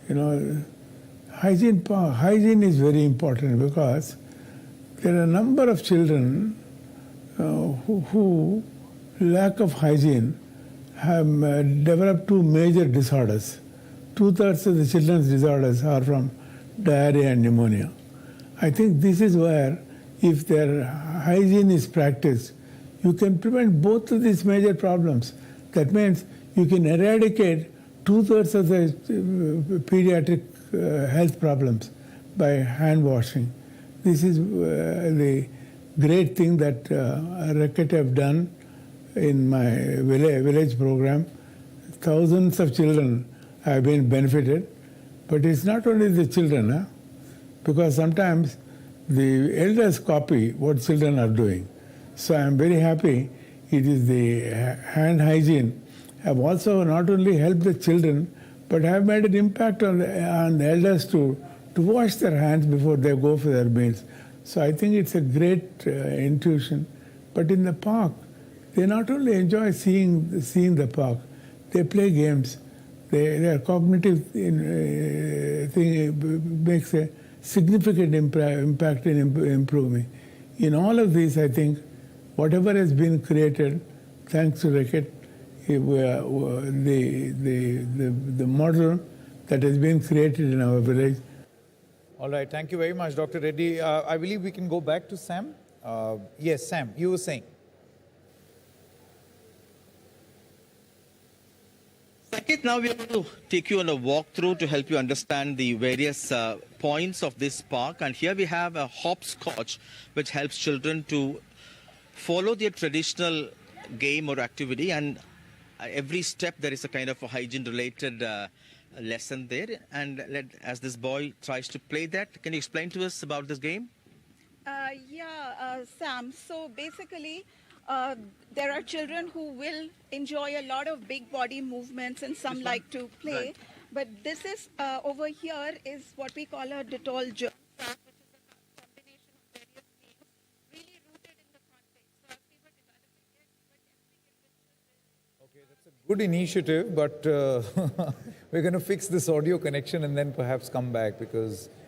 You know, hygiene is very important because there are a number of children who lack of hygiene have developed two major disorders. 2/3 of the children's disorders are from diarrhea and pneumonia. I think this is where, if their hygiene is practiced, you can prevent both of these major problems. That means you can eradicate 2/3 of the pediatric health problems by hand washing. This is the great thing that Reckitt have done in my village program. Thousands of children have been benefited, but it's not only the children, because sometimes the elders copy what children are doing. So I'm very happy it is the hand hygiene have also not only helped the children, but have made an impact on the elders to wash their hands before they go for their meals. So I think it's a great intuition. But in the park, they not only enjoy seeing the park, they play games. Their cognitive thing makes a significant impact in improving. In all of these, I think, whatever has been created, thanks to Reckitt, the model that has been created in our village. All right, thank you very much, Dr. Reddy. I believe we can go back to Sam. Yes, Sam, you were saying. Sankit, now we are going to take you on a walkthrough to help you understand the various points of this park. And here we have a hopscotch, which helps children to follow their traditional game or activity. And every step there is a kind of a hygiene-related lesson there. And as this boy tries to play that, can you explain to us about this game? Sam, so basically, there are children who will enjoy a lot of big body movements and some like to play. Right. But this is, over here is what we call a Dettol germ trap, which is a combination of various things, really rooted in the context. So as we were developing it, but everything in which Good initiative, but we're going to fix this audio connection and then perhaps come back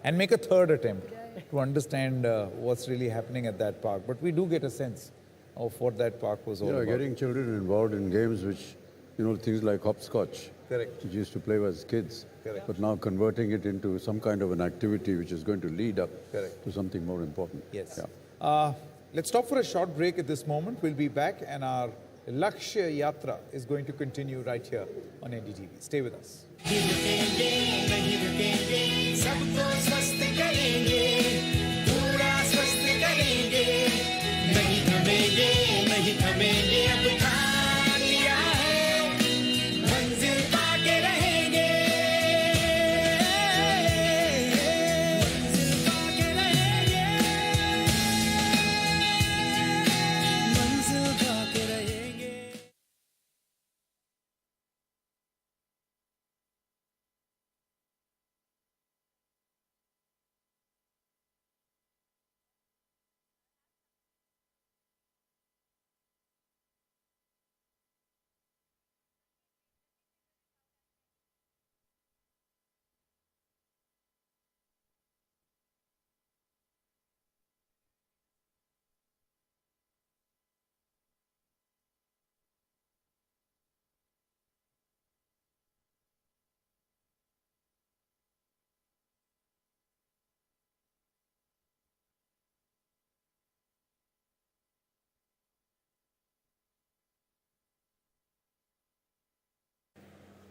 and make a third attempt to understand what's really happening at that park. But we do get a sense of what that park was all about. Getting children involved in games which, things like hopscotch. Correct. Which used to play as kids. Correct. But now converting it into some kind of an activity which is going to lead up Correct. to something more important. Yes. Yeah. Let's stop for a short break at this moment. We'll be back and our Lakshya Yatra is going to continue right here on NDTV. Stay with us.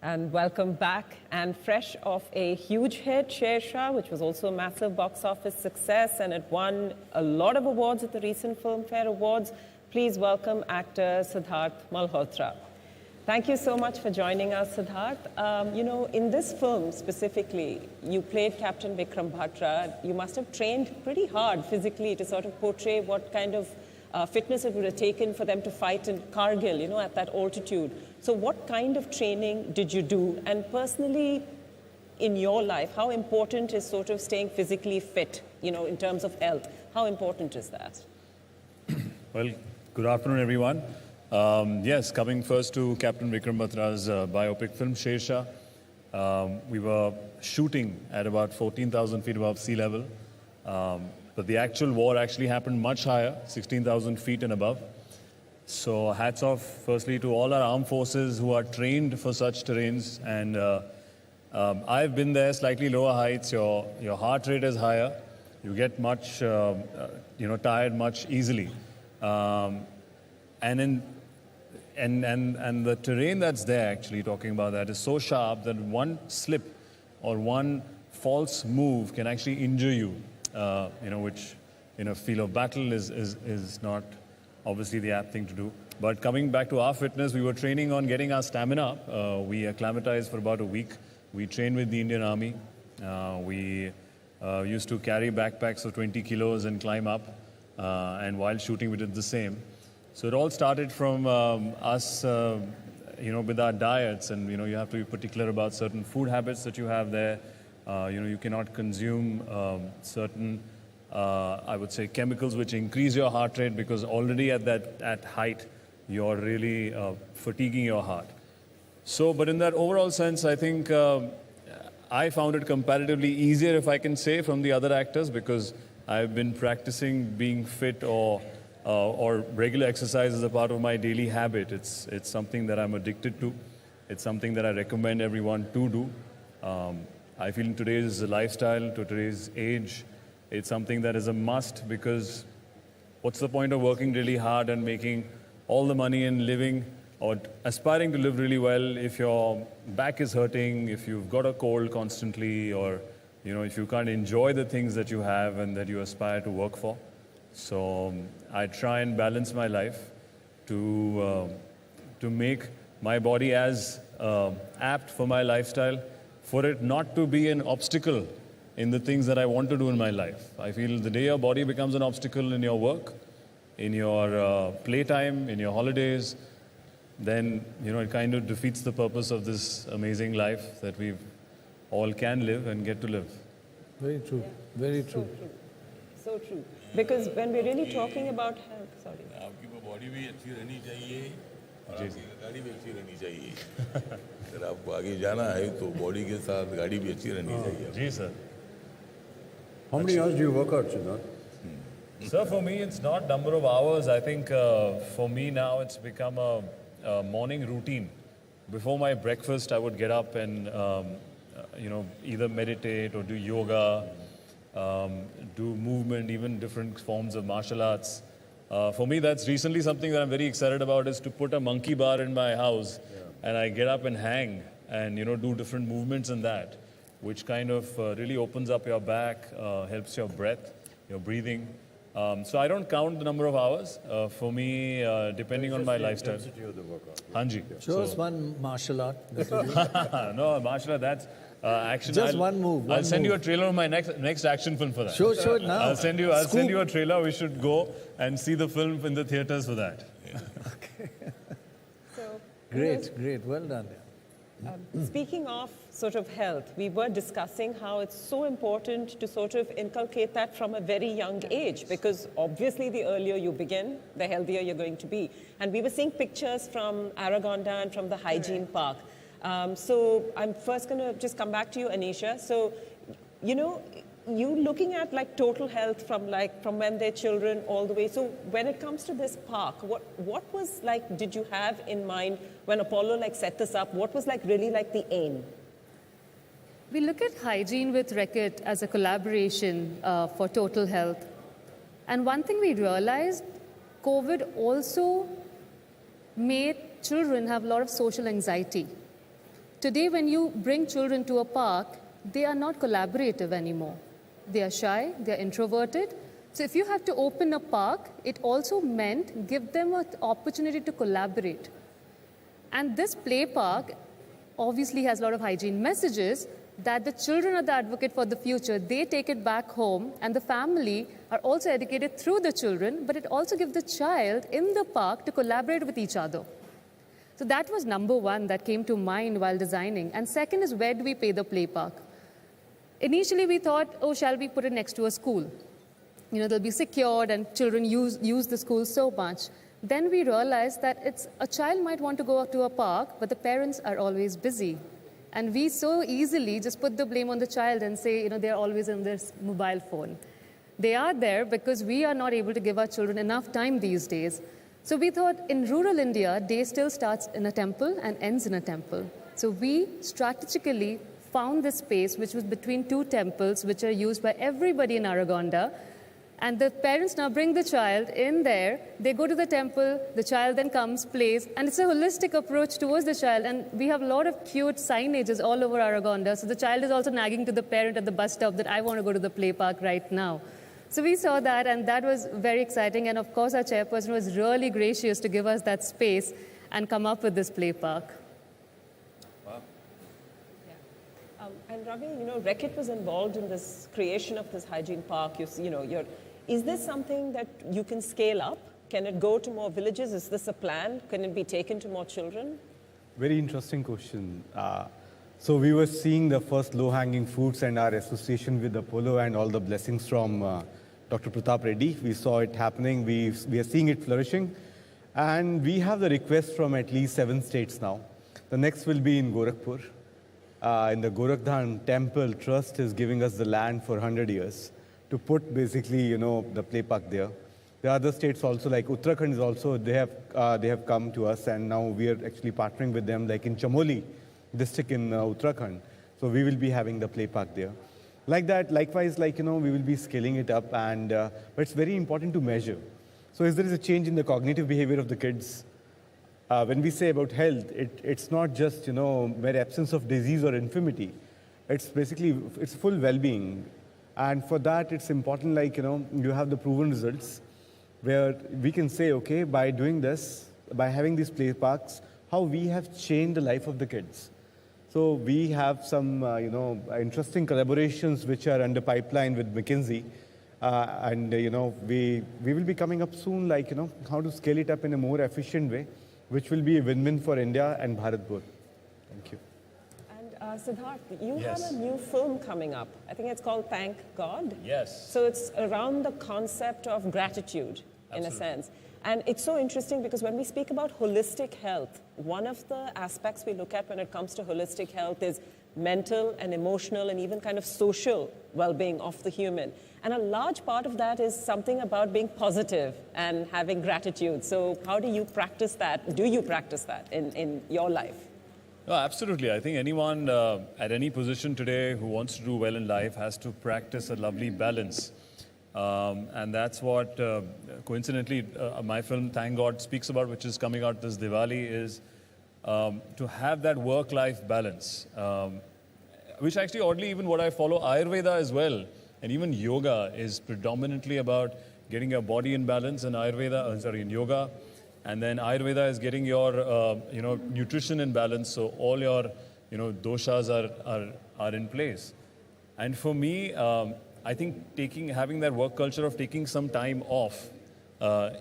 And welcome back. And fresh off a huge hit, Shershaah, which was also a massive box office success, and it won a lot of awards at the recent Filmfare Awards. Please welcome actor Siddharth Malhotra. Thank you so much for joining us, Siddharth. In this film specifically, you played Captain Vikram Batra. You must have trained pretty hard physically to sort of portray what kind of fitness it would have taken for them to fight in Kargil, at that altitude. So what kind of training did you do? And personally, in your life, how important is sort of staying physically fit, in terms of health? How important is that? Well, good afternoon, everyone. Yes, coming first to Captain Vikram Batra's biopic film, Shershaah. We were shooting at about 14,000 feet above sea level. But the actual war actually happened much higher, 16,000 feet and above. So hats off, firstly, to all our armed forces who are trained for such terrains. And I've been there, slightly lower heights. Your heart rate is higher. You get much, tired much easily. And the terrain that's there, actually, talking about that, is so sharp that one slip or one false move can actually injure you. Which in a field of battle is not obviously the apt thing to do. But coming back to our fitness, we were training on getting our stamina up. We acclimatized for about a week. We trained with the Indian Army. We used to carry backpacks of 20 kilos and climb up. And while shooting, we did the same. So it all started from us, with our diets. And, you have to be particular about certain food habits that you have there. You cannot consume certain, I would say, chemicals which increase your heart rate, because already at height, you're really fatiguing your heart. So, but in that overall sense, I think I found it comparatively easier, if I can say, from the other actors, because I've been practicing being fit or regular exercise as a part of my daily habit. It's something that I'm addicted to. It's something that I recommend everyone to do. I feel in today's lifestyle, to today's age, it's something that is a must, because what's the point of working really hard and making all the money and living or aspiring to live really well if your back is hurting, if you've got a cold constantly, or if you can't enjoy the things that you have and that you aspire to work for. So I try and balance my life to make my body as apt for my lifestyle, for it not to be an obstacle in the things that I want to do in my life. I feel the day your body becomes an obstacle in your work, in your playtime, in your holidays, then, you know, it kind of defeats the purpose of this amazing life that we all can live and get to live. Very true. Very true. So true. Because when we're really talking about health, sorry. आपकी body भी अच्छी रहनी चाहिए और आपकी गाड़ी भी अच्छी रहनी चाहिए अगर आपको आगे जाना है तो बॉडी के साथ गाड़ी भी अच्छी रहनी चाहिए जी sir. How many hours do you work out, Siddharth? Sir, for me, it's not number of hours. I think for me now, it's become a morning routine. Before my breakfast, I would get up and, you know, either meditate or do yoga, do movement, even different forms of martial arts. For me, that's recently something that I'm very excited about is to put a monkey bar in my house and I get up and hang and, you know, do different movements in that, which kind of really opens up your back, helps your breath, your breathing. So I don't count the number of hours. For me, depending on my lifestyle. Hanji. Show us one martial art. No, martial art, that's action. Just one move. I'll send you a trailer of my next action film for that. Show it now. I'll send you a trailer. We should go and see the film in the theaters for that. Great. Well done. Speaking of sort of health, we were discussing how it's so important to sort of inculcate that from a very young age, because obviously the earlier you begin, the healthier you're going to be. And we were seeing pictures from Aragonda and from the hygiene park. So I'm first going to just come back to you, Anisha. So, you know, you looking at like total health from when they're children all the way. So when it comes to this park, what was like, did you have in mind when Apollo like set this up? What was like really like the aim? We look at hygiene with Reckitt as a collaboration for total health. And one thing we realized, COVID also made children have a lot of social anxiety. Today, when you bring children to a park, they are not collaborative anymore. They are shy, they are introverted. So if you have to open a park, it also meant give them an opportunity to collaborate. And this play park obviously has a lot of hygiene messages that the children are the advocate for the future. They take it back home, and the family are also educated through the children, but it also gives the child in the park to collaborate with each other. So that was number one that came to mind while designing. And second is, where do we pay the play park? Initially, we thought, oh, shall we put it next to a school? You know, they'll be secured and children use the school so much. Then we realized that a child might want to go to a park, but the parents are always busy. And we so easily just put the blame on the child and say, you know, they're always on their mobile phone. They are there because we are not able to give our children enough time these days. So we thought in rural India, day still starts in a temple and ends in a temple. So we strategically found this space which was between two temples which are used by everybody in Aragonda. And the parents now bring the child in there, they go to the temple, the child then comes, plays, and it's a holistic approach towards the child. And we have a lot of cute signages all over Aragonda. So the child is also nagging to the parent at the bus stop that I want to go to the play park right now. So we saw that, and that was very exciting. And of course, our chairperson was really gracious to give us that space and come up with this play park. And Ravi, you know, Reckitt was involved in this creation of this hygiene park. Is this something that you can scale up? Can it go to more villages? Is this a plan? Can it be taken to more children? Very interesting question. So we were seeing the first low-hanging fruits and our association with Apollo and all the blessings from Dr. Pratap Reddy. We saw it happening. We are seeing it flourishing. And we have the request from at least 7 states now. The next will be in Gorakhpur. In the Gorakhdhan Temple Trust is giving us the land for 100 years to put basically, you know, the play park there. The other states also, like Uttarakhand is also, they have come to us, and now we are actually partnering with them, like in Chamoli district in Uttarakhand. So we will be having the play park there. Like that, likewise, like, you know, we will be scaling it up, and but it's very important to measure. So if there is a change in the cognitive behavior of the kids, when we say about health, it's not just, you know, mere absence of disease or infirmity. It's basically, it's full well-being. And for that, it's important, like, you know, you have the proven results where we can say, okay, by doing this, by having these play parks, how we have changed the life of the kids. So we have some, you know, interesting collaborations which are under pipeline with McKinsey. And we will be coming up soon, like how to scale it up in a more efficient way, which will be a win-win for India and Bharat both. Thank you. And Siddharth, you Yes. have a new film coming up. I think it's called Thank God. Yes. So it's around the concept of gratitude, in a sense. And it's so interesting because when we speak about holistic health, one of the aspects we look at when it comes to holistic health is mental and emotional and even kind of social well-being of the human. And a large part of that is something about being positive and having gratitude. So how do you practice that? Do you practice that in your life? No, absolutely. I think anyone at any position today who wants to do well in life has to practice a lovely balance. And that's what, coincidentally, my film, Thank God, speaks about, which is coming out this Diwali, is to have that work-life balance, which actually, oddly, even what I follow, Ayurveda as well, and even yoga is predominantly about getting your body in balance, and in yoga. And then Ayurveda is getting your, nutrition in balance, so all your, doshas are in place. And for me, I think having that work culture of taking some time off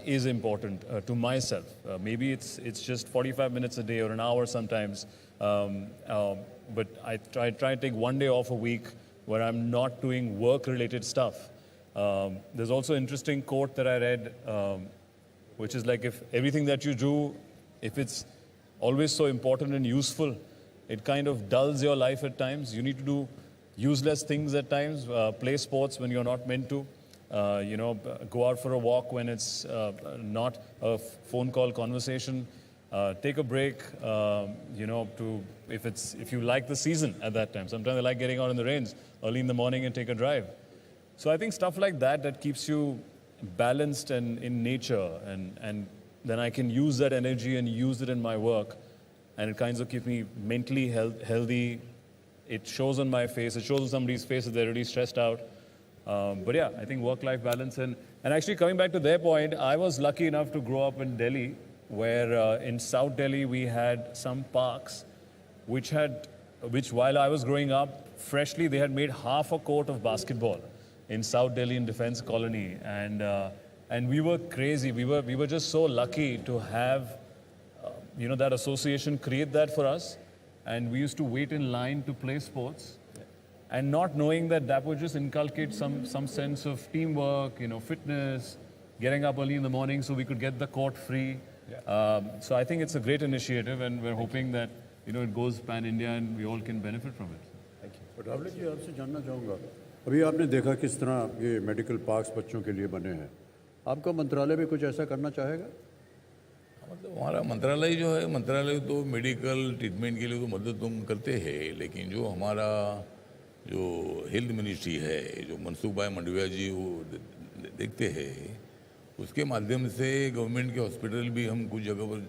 is important to myself. Maybe it's just 45 minutes a day or an hour sometimes, but I try to take one day off a week where I'm not doing work-related stuff. There's also an interesting quote that I read, which is like, if everything that you do, if it's always so important and useful, it kind of dulls your life at times. You need to do useless things at times, play sports when you're not meant to, go out for a walk when it's not a phone call conversation, take a break, if you like the season at that time. Sometimes I like getting out in the rains early in the morning and take a drive. So I think stuff like that keeps you balanced and in nature, and then I can use that energy and use it in my work, and it kind of keeps me mentally healthy. It shows on my face, it shows on somebody's face that they're really stressed out. But yeah, I think work-life balance, and actually coming back to their point, I was lucky enough to grow up in Delhi, where in South Delhi we had some parks which while I was growing up, freshly they had made half a court of basketball in South Delhi in Defense Colony, and we were crazy. We were just so lucky to have that association create that for us, and we used to wait in line to play sports, and not knowing that would just inculcate some sense of teamwork, fitness, getting up early in the morning so we could get the court free. So I think it's a great initiative, and we're hoping that it goes pan-India and we all can benefit from it. Thank you. रावले जी, आपसे जानना चाहूँगा, अभी आपने देखा किस तरह ये मेडिकल पार्क्स बच्चों के लिए बने हैं, आपका मंत्रालय भी कुछ ऐसा करना चाहेगा? मतलब हमारा मंत्रालय जो है, मंत्रालय तो मेडिकल ट्रीटमेंट के लिए तो मदद तुम करते हैं, लेकिन जो हमारा जो हेल्थ मिनिस्ट्री है, जो मनसुख भाई मंडविया जी वो देखते हैं, उसके माध्यम से गवर्नमेंट के हॉस्पिटल भी हम कुछ जगह पर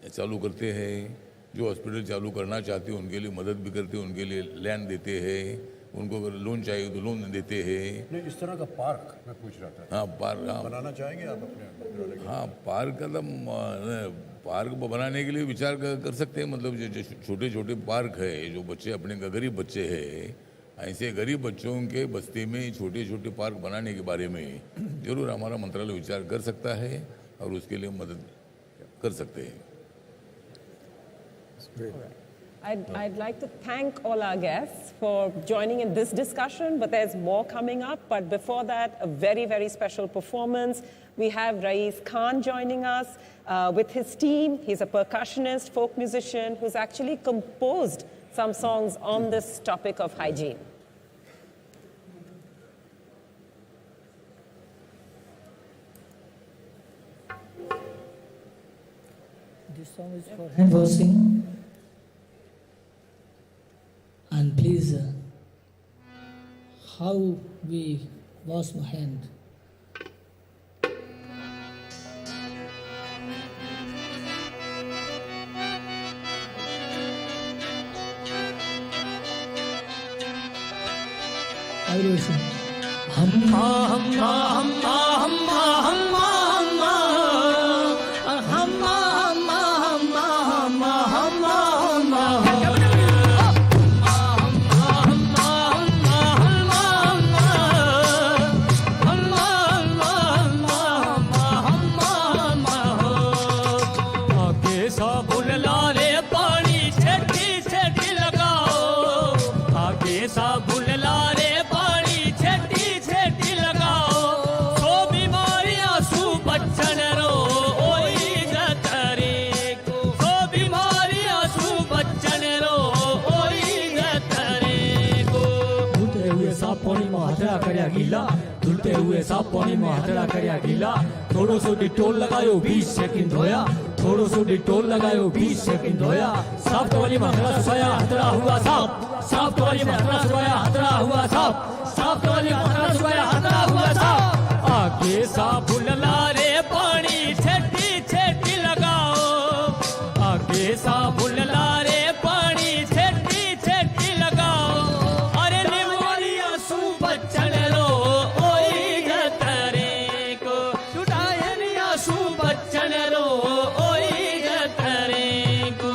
चालू करते हैं। जो हॉस्पिटल चालू करना चाहते हैं उनके लिए मदद भी करते हैं, उनके लिए लैंड देते हैं, उनको अगर लोन चाहिए तो लोन देते हैं। नहीं, इस तरह का पार्क मैं पूछ रहा था। हाँ, पार्क बनाना चाहेंगे आप अपने मंत्रालय में? हाँ, पार्क बनाने के लिए विचार कर सकते हैं। मतलब जो छोटे छोटे पार्क है, जो बच्चे अपने गरीब बच्चे हैं, ऐसे गरीब बच्चों के बस्ती में छोटे छोटे पार्क बनाने के बारे में जरूर हमारा मंत्रालय विचार कर सकता है और उसके लिए मदद कर सकते हैं। I'd like to thank all our guests for joining in this discussion, but there's more coming up. But before that, a very, very special performance. We have Rais Khan joining us with his team. He's a percussionist, folk musician, who's actually composed some songs on this topic of hygiene. This song is for hand washing. And please, how we wash my hand. I will sing. Humma, humma, humma, humma, humma, humma. Humma, humma, humma, humma, humma, humma. करया गीला धुलते हुए साफ पानी में हथड़ा करया गीला थोड़ो सो डिटोल लगायो 20 सेकंड होया थोड़ो सो डिटोल लगायो 20 सेकंड होया साफ टॉवली में हथड़ा सुखाया हथड़ा हुआ साफ साफ टॉवली में हथड़ा सुखाया हथड़ा हुआ साफ साफ टॉवली में हथड़ा सुखाया हथड़ा हुआ साफ आगे साबुन लारे पानी छेटी छेटी लगाओ आगे साबुन लारे पानी छेटी छेटी लगाओ अरे निमोनिया सु बचन रो ओई गतरे को छुटायनिया सु बचन रो ओई गतरे को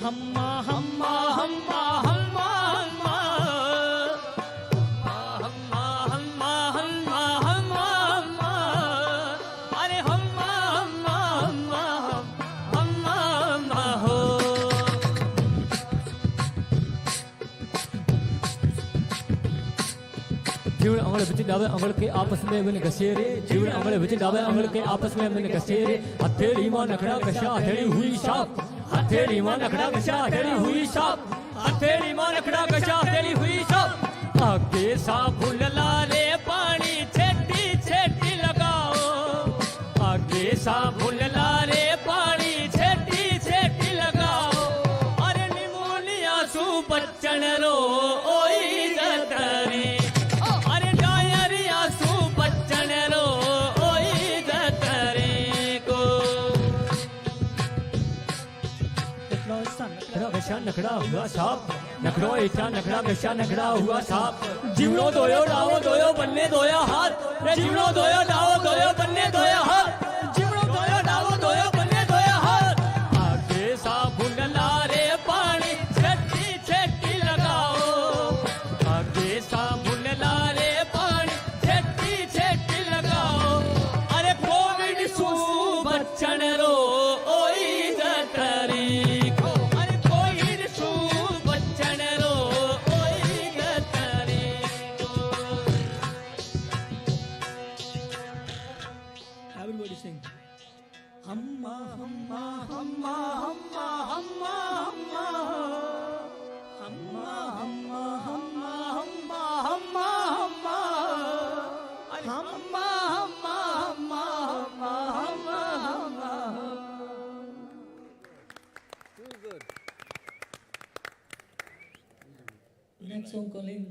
हम्मा हम्मा हम्मा हम्मा हम्मा हम्मा हम्मा हम्मा हम्मा हम्मा अरे हम्मा हम्मा हम्मा हम्मा हम्मा हो जीवन अंगड़ बिच डावे अंगड़ के आपस में मन घसेरे जीवन अंगड़ बिच डावे अंगड़ के आपस में मन घसेरे हथेली मां नखड़ा कशा हथेली हुई साफ हथेली मां नखड़ा कशा हथेली हुई साफ हथेली मां नखड़ा कशा हथेली हुई साफ आगे साबुन लारे पानी छेटी छेटी लगाओ आगे साबुन लारे पानी छेटी छेटी लगाओ अरे निमोनिया सु बचन रो ओई गतरे अरे डायरिया सु बचन रो ओई गतरे को नखड़ा कशा नखड़ा हुआ साफ नखड़ो ऐसा नखड़ा कशा नखड़ा हुआ साफ जीवनो दोयो डावो दोयो बन्ने दोया हाथ रे जीवनो दोयो डावो दोयो बन्ने दोया हाथ जीवनो दोयो डावो दोयो बन्ने दोया हाथ आगे साबुन लारे पानी छेटी छेटी लगाओ आगे साबुन लारे पानी छेटी छेटी लगाओ अरे कोविड सु बचन रो ओई गतरी Everybody sing. Humma humma humma humma humma humma humma humma humma humma humma humma humma humma humma humma Too good. Next song calling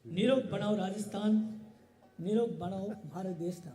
निरोग बनाओ राजस्थान निरोग बनाओ भारत देश था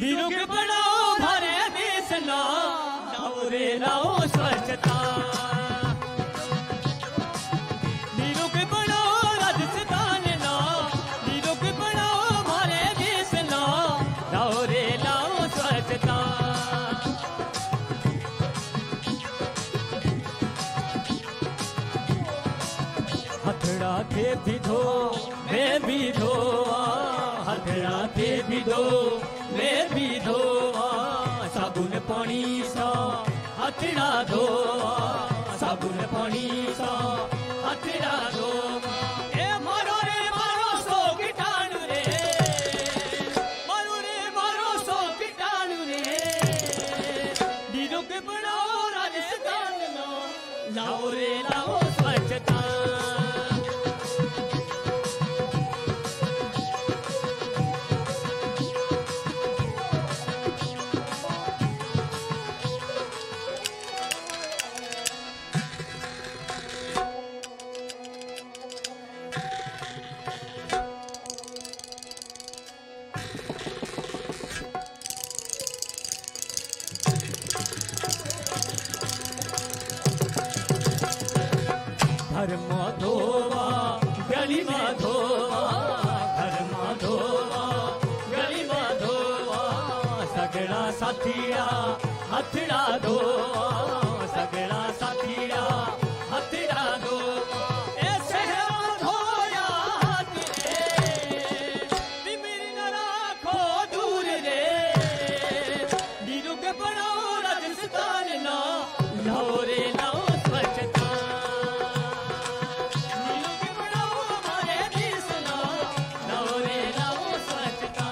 वीरों के बनाओ भारत देश ना लाओ रे लाओ स्वच्छता वीरों के बनाओ राजस्थान ना वीरों के बनाओ भारत देश ना लाओ रे लाओ स्वच्छता हथड़ा थे भी धो मैं भी धो हथड़ा थे भी धो मैं भी धो साबुन पानी सा हथड़ा धो साबुन पानी सा हथड़ा धो ए मारो रे मारो सो कीटाणु रे मारो सो कीटाणु रे दीदों के बनाओ राजस्थान लो लाओ रे लाओ स्वच्छता घर माधोवा गली माधोवा घर माधोवा गली माधोवा सगळा साथिया हथड़ा धोवा सगळा साथिया हथड़ा धोवा ए सहरा धोया तेरे तिमिर न राखो दूर रे निरुग बनाओ राजस्थान ना लाओ रे लाओ स्वच्छता निरुग बनाओ हमारे देश ना लाओ रे लाओ स्वच्छता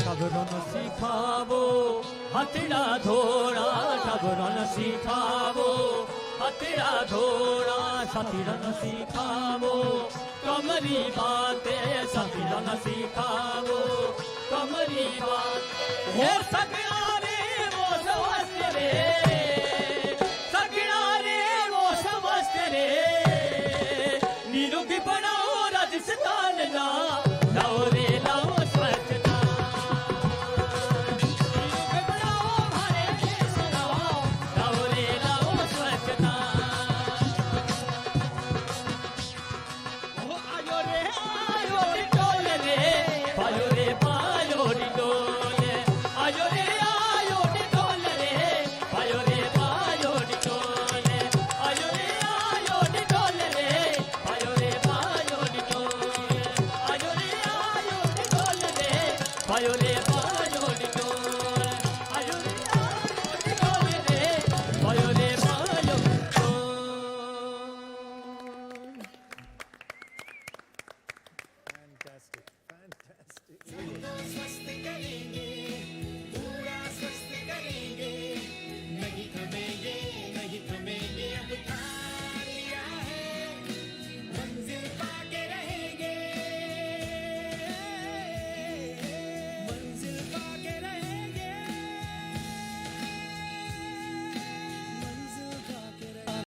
खबरों न सिखावो हथड़ा धोड़ा खबरों न सिखावो हथड़ा धोड़ा साथीरा न सिखावो कमरी बातें साथीरा न सिखावो कमरी बात हो सगळा रे वो समझते रे सगळा रे वो समझते रे निरोगी बनाओ राजस्थान ना लाओ रे लाओ स्वच्छता निरोगी बनाओ हमारे देश ना लाओ रे लाओ स्वच्छता ओ आयो रे आयो रे डोले रे पायो रे पायो रे डोले आयो रे डोले रे पायो रे पायो रे डोले आयो रे डोले रे पायो रे पायो रे डोले आयो रे डोले रे पायो रे पायो रे डोले आयो रे डोले रे पायो रे पायो Fantastic, fantastic.